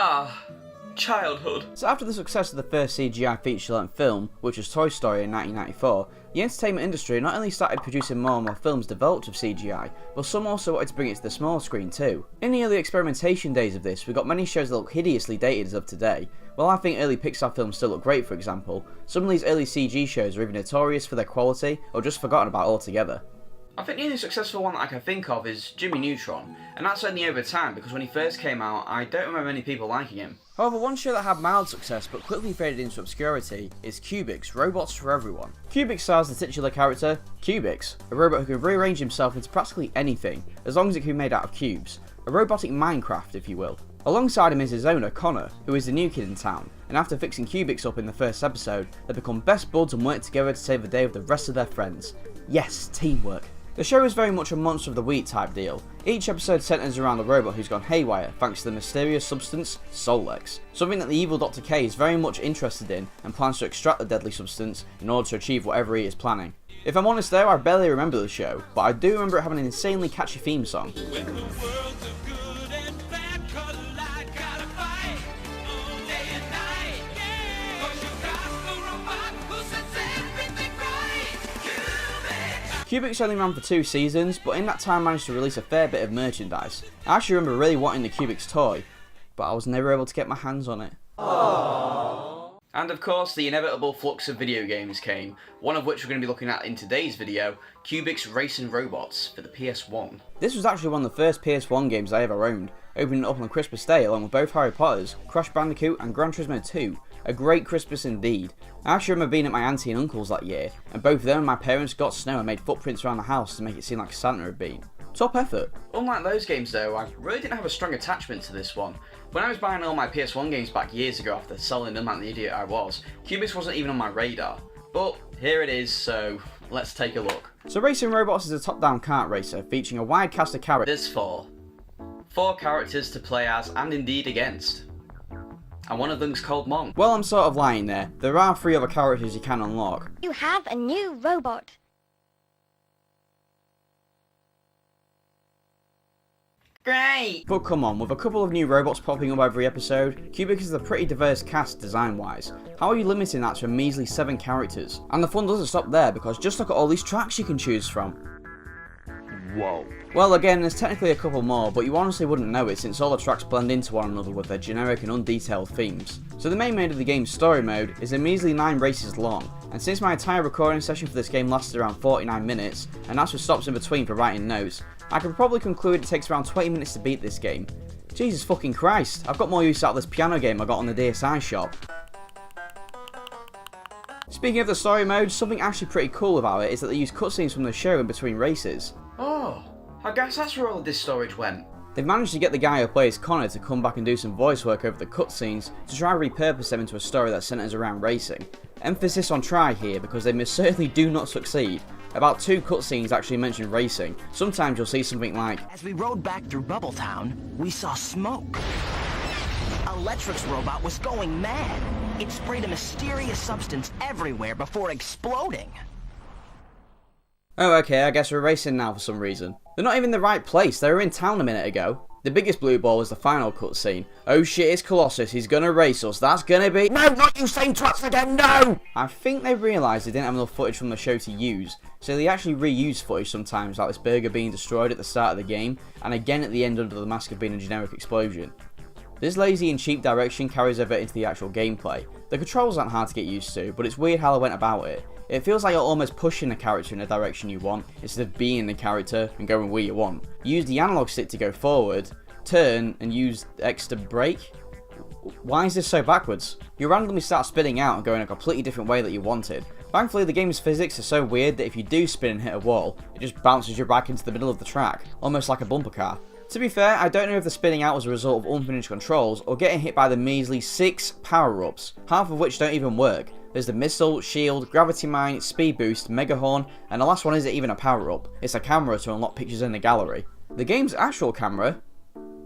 Ah, childhood. So after the success of the first CGI feature-length film, which was Toy Story in 1994, the entertainment industry not only started producing more and more films developed with CGI, but some also wanted to bring it to the small screen too. In the early experimentation days of this, we got many shows that look hideously dated as of today. While I think early Pixar films still look great, for example, some of these early CG shows are either notorious for their quality or just forgotten about altogether. I think the only successful one that I can think of is Jimmy Neutron, and that's only over time because when he first came out, I don't remember many people liking him. However, one show that had mild success but quickly faded into obscurity is Cubix, Robots for Everyone. Cubix stars the titular character, Cubix, a robot who can rearrange himself into practically anything, as long as it can be made out of cubes. A robotic Minecraft, if you will. Alongside him is his owner, Connor, who is the new kid in town, and after fixing Cubix up in the first episode, they become best buds and work together to save the day with the rest of their friends. Yes, teamwork. The show is very much a monster of the week type deal. Each episode centres around a robot who's gone haywire thanks to the mysterious substance, Solex, something that the evil Dr. K is very much interested in and plans to extract the deadly substance in order to achieve whatever he is planning. If I'm honest though, I barely remember the show, but I do remember it having an insanely catchy theme song. Cubix only ran for 2 seasons, but in that time managed to release a fair bit of merchandise. I actually remember really wanting the Cubix toy, but I was never able to get my hands on it. Aww. And of course the inevitable flux of video games came, one of which we're going to be looking at in today's video, Cubix Racing Robots for the PS1. This was actually one of the first PS1 games I ever owned, opening it up on Christmas Day along with both Harry Potter's, Crash Bandicoot and Gran Turismo 2. A great Christmas indeed. I actually remember being at my auntie and uncle's that year, and both them and my parents got snow and made footprints around the house to make it seem like Santa had been. Top effort. Unlike those games though, I really didn't have a strong attachment to this one. When I was buying all my PS1 games back years ago after selling them like the idiot I was, Cubix wasn't even on my radar. But here it is, so let's take a look. So Racing Robots is a top-down kart racer featuring a wide cast of characters. There's 4 characters to play as and indeed against. And one of them's called Mom. Well, I'm sort of lying there. There are 3 other characters you can unlock. You have a new robot. Great! But come on, with a couple of new robots popping up every episode, Cubix is a pretty diverse cast design-wise. How are you limiting that to a measly 7 characters? And the fun doesn't stop there, because just look at all these tracks you can choose from. Whoa. Well, again, there's technically a couple more, but you honestly wouldn't know it since all the tracks blend into one another with their generic and undetailed themes. So the main mode of the game's story mode is a measly 9 races long, and since my entire recording session for this game lasted around 49 minutes, and that's with stops in between for writing notes, I can probably conclude it takes around 20 minutes to beat this game. Jesus fucking Christ, I've got more use out of this piano game I got on the DSi shop. Speaking of the story mode, something actually pretty cool about it is that they use cutscenes from the show in between races. Oh, I guess that's where all of this storage went. They've managed to get the guy who plays Connor to come back and do some voice work over the cutscenes to try and repurpose them into a story that centres around racing. Emphasis on try here because they most certainly do not succeed. About 2 cutscenes actually mention racing. Sometimes you'll see something like, as we rode back through Bubbletown, we saw smoke. Electric's robot was going mad. It sprayed a mysterious substance everywhere before exploding. oh okay, I guess we're racing now for some reason. They're not even in the right place, they were in town a minute ago. The biggest blue ball was the final cutscene. Oh shit, it's Colossus, he's gonna race us, that's gonna be— No, not you same twats again, no! I think they realised they didn't have enough footage from the show to use, so they actually reuse footage sometimes, like this burger being destroyed at the start of the game, and again at the end under the mask of being a generic explosion. This lazy and cheap direction carries over into the actual gameplay. The controls aren't hard to get used to, but it's weird how they went about it. It feels like you're almost pushing the character in the direction you want, instead of being the character and going where you want. Use the analog stick to go forward, turn, and use X to brake? Why is this so backwards? You randomly start spinning out and go in a completely different way that you wanted. Thankfully the game's physics are so weird that if you do spin and hit a wall, it just bounces you back into the middle of the track, almost like a bumper car. To be fair, I don't know if the spinning out was a result of unfinished controls or getting hit by the measly 6 power-ups, half of which don't even work. There's the missile, shield, gravity mine, speed boost, mega horn, and the last one isn't even a power-up, it's a camera to unlock pictures in the gallery. The game's actual camera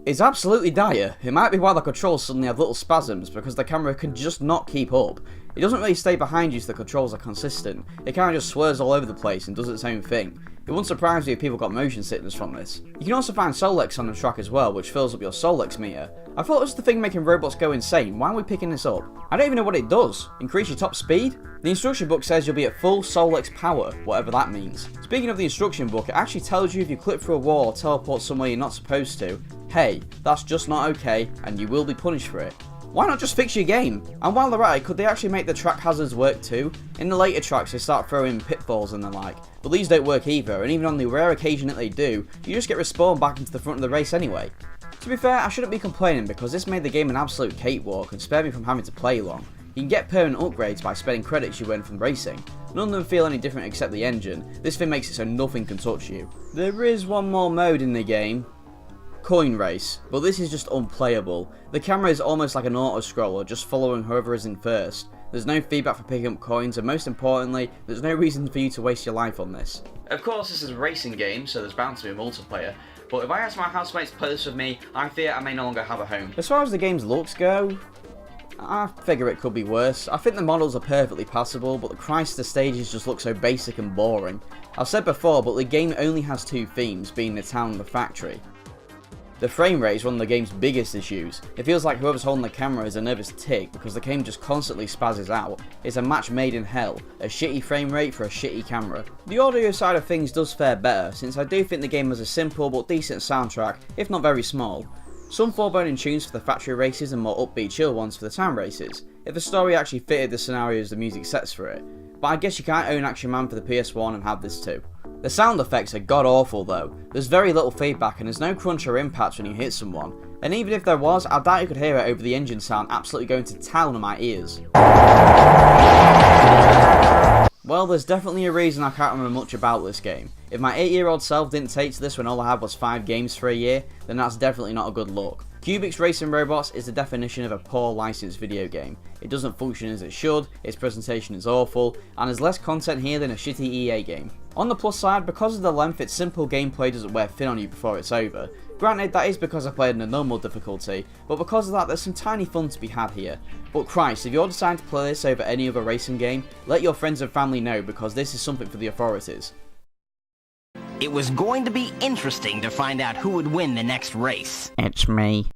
is absolutely dire. It might be why the controls suddenly have little spasms, because the camera can just not keep up. It doesn't really stay behind you so the controls are consistent, it kind of just swerves all over the place and does its own thing. It wouldn't surprise me if people got motion sickness from this. You can also find Solex on the track as well, which fills up your Solex meter. I thought it was the thing making robots go insane. Why are we picking this up? I don't even know what it does. Increase your top speed? The instruction book says you'll be at full Solex power, whatever that means. Speaking of the instruction book, it actually tells you if you clip through a wall or teleport somewhere you're not supposed to, hey, that's just not okay, and you will be punished for it. Why not just fix your game? And while they're at it, could they actually make the track hazards work too? In the later tracks they start throwing pitfalls and the like, but these don't work either, and even on the rare occasion that they do, you just get respawned back into the front of the race anyway. To be fair, I shouldn't be complaining because this made the game an absolute cakewalk and spared me from having to play long. You can get permanent upgrades by spending credits you earn from racing. None of them feel any different except the engine. This thing makes it so nothing can touch you. There is one more mode in the game. Coin race, but this is just unplayable. The camera is almost like an auto-scroller, just following whoever is in first. There's no feedback for picking up coins, and most importantly, there's no reason for you to waste your life on this. Of course, this is a racing game, so there's bound to be a multiplayer, but if I ask my housemates to play this with me, I fear I may no longer have a home. As far as the game's looks go, I figure it could be worse. I think the models are perfectly passable, but the Christ the stages just look so basic and boring. I've said before, but the game only has two themes, being the town and the factory. The frame rate is one of the game's biggest issues. It feels like whoever's holding the camera is a nervous tick because the game just constantly spazzes out. It's a match made in hell, a shitty frame rate for a shitty camera. The audio side of things does fare better, since I do think the game has a simple but decent soundtrack, if not very small. Some foreboding tunes for the factory races and more upbeat chill ones for the town races, if the story actually fitted the scenarios the music sets for it. But I guess you can't own Action Man for the PS1 and have this too. The sound effects are god awful though. There's very little feedback and there's no crunch or impact when you hit someone. And even if there was, I doubt you could hear it over the engine sound absolutely going to town on my ears. Well, there's definitely a reason I can't remember much about this game. If my 8-year-old self didn't take to this when all I had was 5 games for a year, then that's definitely not a good look. Cubix Racing Robots is the definition of a poor licensed video game. It doesn't function as it should, its presentation is awful, and there's less content here than a shitty EA game. On the plus side, because of the length, its simple gameplay doesn't wear thin on you before it's over. Granted, that is because I played in a normal difficulty, but because of that there's some tiny fun to be had here. But Christ, if you're deciding to play this over any other racing game, let your friends and family know because this is something for the authorities. It was going to be interesting to find out who would win the next race. It's me.